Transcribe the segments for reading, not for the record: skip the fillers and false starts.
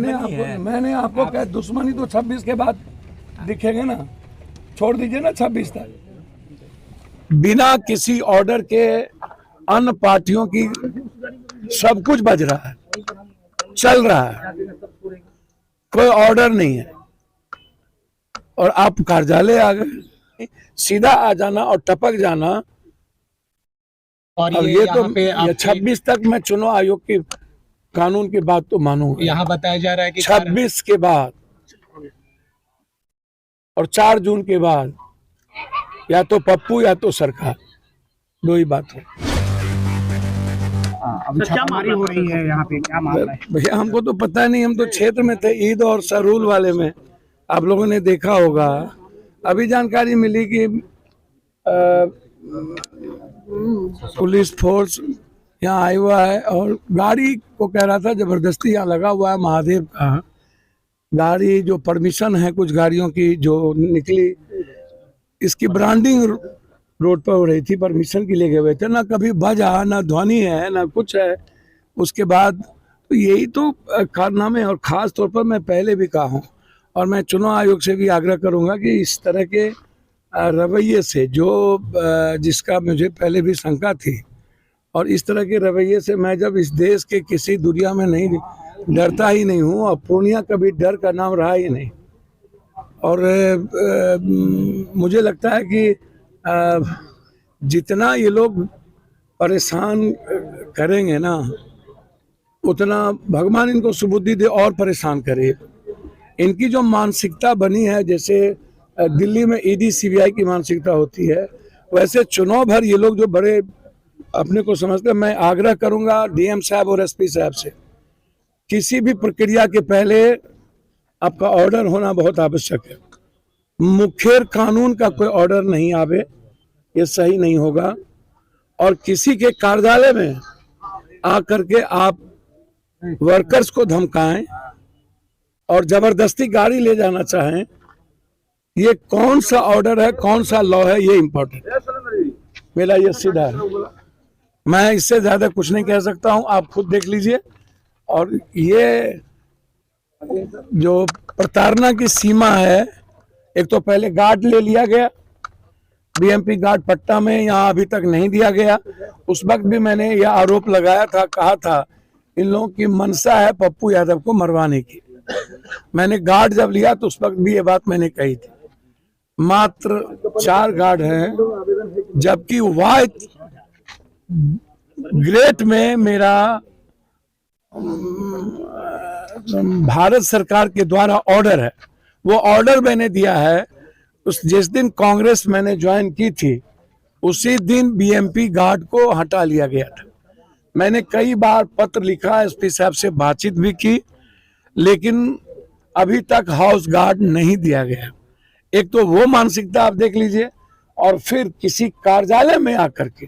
मैंने आपको कहा दुश्मनी तो 26 के बाद दिखेंगे ना, छोड़ दीजिए ना 26 तक। बिना किसी ऑर्डर के अन्य पार्टियों की सब कुछ बज रहा है, चल रहा है, कोई ऑर्डर नहीं है। और आप कार्यालय आ गए, सीधा आ जाना और टपक जाना। और ये तो 26 तक मैं चुनाव आयोग के कानून की बात तो मानूंगा। यहाँ बताया जा रहा है कि 26 के बाद और 4 जून के बाद या तो पप्पू या तो सरकार, दो ही बात है। अभी छापेमारी हो रही है यहाँ पे, क्या मामला है? भैया हमको तो पता नहीं, हम तो क्षेत्र में थे, ईद और सरूल वाले में, आप लोगों ने देखा होगा। अभी जानकारी मिली कि पुलिस फोर्स यहाँ आया हुआ है और गाड़ी को कह रहा था जबरदस्ती यहाँ लगा हुआ है महादेव का गाड़ी, जो परमिशन है कुछ गाड़ियों की जो निकली, इसकी ब्रांडिंग रोड पर हो रही थी, परमिशन के लिए गए हुए थे, ना कभी बजा ना ध्वनि है ना कुछ है। उसके बाद तो यही तो कारनामे। और खास तौर पर मैं पहले भी कहा हूँ और मैं चुनाव आयोग से भी आग्रह करूंगा कि इस तरह के रवैये से, जो जिसका मुझे पहले भी शंका थी, और इस तरह के रवैये से मैं जब इस देश के किसी दुनिया में नहीं डरता ही नहीं हूँ, और पूर्णिया कभी डर का नाम रहा ही नहीं। और मुझे लगता है कि जितना ये लोग परेशान करेंगे ना, उतना भगवान इनको सुबुद्धि दे और परेशान करे। इनकी जो मानसिकता बनी है, जैसे दिल्ली में ईडी सीबीआई की मानसिकता होती है, वैसे चुनाव भर ये लोग जो बड़े अपने को समझते हैं। मैं आग्रह करूंगा डीएम साहब और एसपी साहब से, किसी भी प्रक्रिया के पहले आपका ऑर्डर होना बहुत आवश्यक है। मुखेर कानून का कोई ऑर्डर नहीं आवे, ये सही नहीं होगा। और किसी के कार्यालय में आकर के आप वर्कर्स को धमकाएं और जबरदस्ती गाड़ी ले जाना चाहें, ये कौन सा ऑर्डर है, कौन सा लॉ है, ये इम्पोर्टेंट है। मेरा ये सीधा है, मैं इससे ज्यादा कुछ नहीं कह सकता हूं, आप खुद देख लीजिए। और ये जो प्रताड़ना की सीमा है, एक तो पहले गार्ड ले लिया गया, बीएमपी गार्ड पट्टा में यहाँ अभी तक नहीं दिया गया। उस वक्त भी मैंने यह आरोप लगाया था, कहा था इन लोगों की मनसा है पप्पू यादव को मरवाने की। मैंने गार्ड जब लिया तो उस वक्त भी ये बात मैंने कही थी। मात्र 4 गार्ड हैं, जबकि व्हाइट ग्रेट में मेरा भारत सरकार के द्वारा ऑर्डर है, वो ऑर्डर मैंने दिया है। उस जिस दिन कांग्रेस मैंने ज्वाइन की थी, उसी दिन बीएमपी गार्ड को हटा लिया गया था। मैंने कई बार पत्र लिखा, एसपी साहब से बातचीत भी की, लेकिन अभी तक हाउस गार्ड नहीं दिया गया। एक तो वो मानसिकता आप देख लीजिए, और फिर किसी कार्यालय में आकर के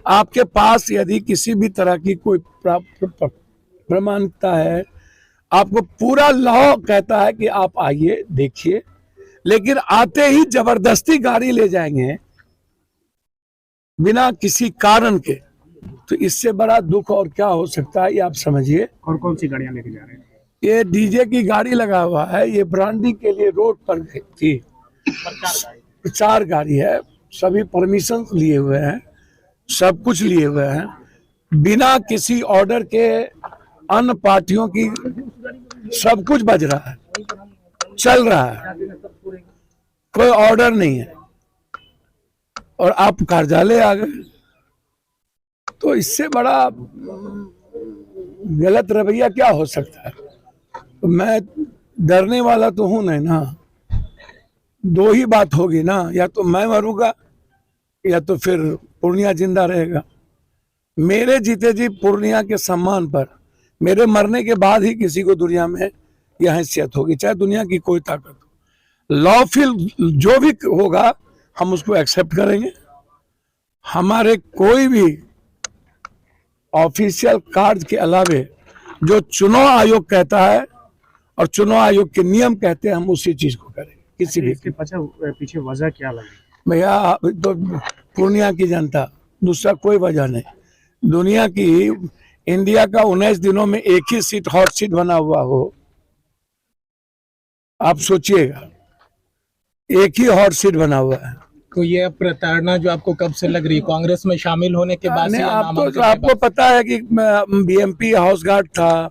आपके पास यदि किसी भी तरह की कोई प्रमाणिकता है, आपको पूरा लॉ कहता है कि आप आइए देखिए, लेकिन आते ही जबरदस्ती गाड़ी ले जाएंगे बिना किसी कारण के, तो इससे बड़ा दुख और क्या हो सकता है, ये आप समझिए। कौन कौन सी गाड़ियां लेके जा रहे हैं? ये डीजे की गाड़ी लगा हुआ है, ये ब्रांडिंग के लिए रोड पर थी, 4 गाड़ी है, सभी परमिशन लिए हुए हैं, सब कुछ लिए हुए हैं, बिना किसी ऑर्डर के अन्य पार्टियों की सब कुछ बज रहा है, चल रहा है, कोई ऑर्डर नहीं है। और आप कार्यालय आ गए, तो इससे बड़ा गलत रवैया क्या हो सकता है। तो मैं डरने वाला तो हूं नहीं ना, 2 ही बात होगी ना, या तो मैं मरूंगा या तो फिर पूर्णिया जिंदा रहेगा। मेरे जीते जी पूर्णिया के सम्मान पर मेरे मरने के बाद ही किसी को दुनिया में यह हैसियत होगी, चाहे दुनिया की कोई ताकत हो। लॉफुल जो भी होगा हम उसको एक्सेप्ट करेंगे। हमारे कोई भी ऑफिशियल कार्ड के अलावे जो चुनाव आयोग कहता है और चुनाव आयोग के नियम कहते हैं, हम उसी चीज को करेंगे। किसी भी इसके पीछे वजह क्या लगी भैया? तो पूर्णिया की जनता, दूसरा कोई वजह नहीं। दुनिया की, इंडिया का 19 दिनों में एक ही सीट हॉट सीट बना हुआ हो, आप सोचिएगा, एक ही हॉट सीट बना हुआ है। तो ये प्रताड़ना जो आपको कब से लग रही है, कांग्रेस में शामिल होने के बाद से नहीं, या नामांकन के आपको बाद? पता है कि बीएमपी हाउस गार्ड था,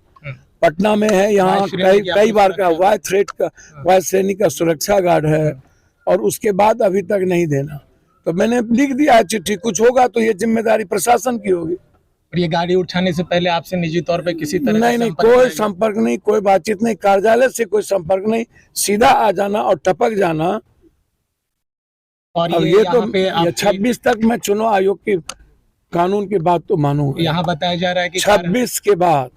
पटना में है, यहाँ वायु श्रेणी की कई बार का सुरक्षा। वाय थ्रेट का वाय श्रेणी का सुरक्षा गार्ड है, और उसके बाद अभी तक नहीं देना। तो मैंने लिख दिया है चिट्ठी, कुछ होगा तो ये जिम्मेदारी प्रशासन की होगी। और ये गाड़ी उठाने से पहले आपसे निजी तौर पे किसी तरह का नहीं, संपर्क कोई किया गया? संपर्क नहीं, कोई बातचीत नहीं, कार्यालय से कोई संपर्क नहीं, सीधा आ जाना और टपक जाना। और अब ये ये तो यहाँ पे आपकी- 26 तक मैं चुनाव आयोग की कानून की बात तो मानूंगा। यहाँ बताया जा रहा है कि 26 के बाद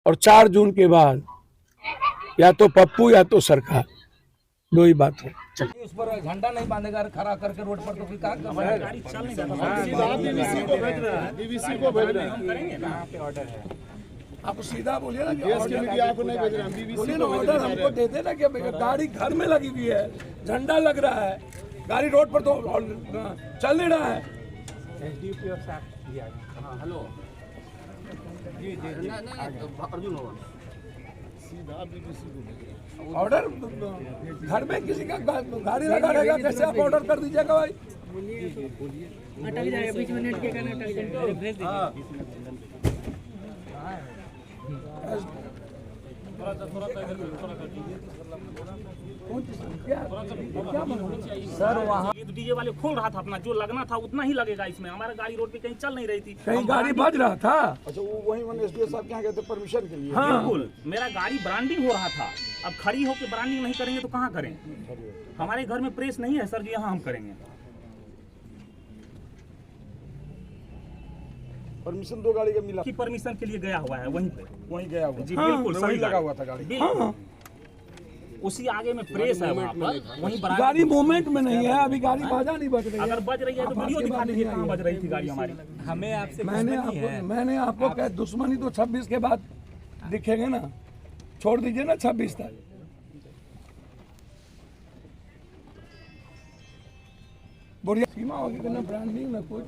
और 4 जून के बाद या तो पप्पू या तो सरकार, दो ही बात है। उस पर झंडा नहीं बांधेगा, खड़ा करके रोड पर तो फिर क्या करेगा? गाड़ी चल नहीं जाता। आप सीधा बोलिए ना कि बोलिए ना, ऑर्डर हमको दे देना कि गाड़ी घर में लगी हुई है, झंडा लग रहा है, गाड़ी रोड पर तो चल नहीं रहा है। ऑर्डर घर में किसी का गाड़ी लगा रहेगा, कैसे आप ऑर्डर कर दीजिएगा भाई? अटक जाएगा बीच में, नेट के कारण अटक जाएगा, भेज दीजिए। सर वहाँ ये तो डीजे वाले खोल रहा था अपना, जो लगना था उतना ही लगेगा इसमें। हमारा गाड़ी रोड पे कहीं चल नहीं रही थी, कहीं गाड़ी बज रहा था। अच्छा, वो वही मैंने एसडीओ साहब के यहाँ गए थे परमिशन के लिए। हाँ, बिल्कुल मेरा गाड़ी ब्रांडिंग हो रहा था। अब खड़ी होकर ब्रांडिंग नहीं करेंगे तो कहाँ करें? हमारे घर में प्रेस नहीं है सर जी, यहाँ हम करेंगे। परमिशन 2 गाड़ी का मिला। की परमिशन के लिए गया हुआ है वहीं पे। वहीं गया हुआ जी हाँ, बिल्कुल वहीं सही लगा हुआ था गाड़ी। बिल्कुल। उसी आगे में प्रेस है वहाँ पर, वहीं ब्रांड। गाड़ी मूवमेंट में नहीं है, अभी गाड़ी बाजा नहीं बज रही है। अगर बज रही है तो वीडियो दिखा दीजिए कहाँ बज रही थी गाड़ी हमारी। हमें आपसे मैंने आपको कहा दुश्मनी तो 26 के बाद दिखेंगे ना, छोड़ दीजिए ना 26 तक। बढ़िया सीमा होगी ना, ब्रांडिंग ना कुछ।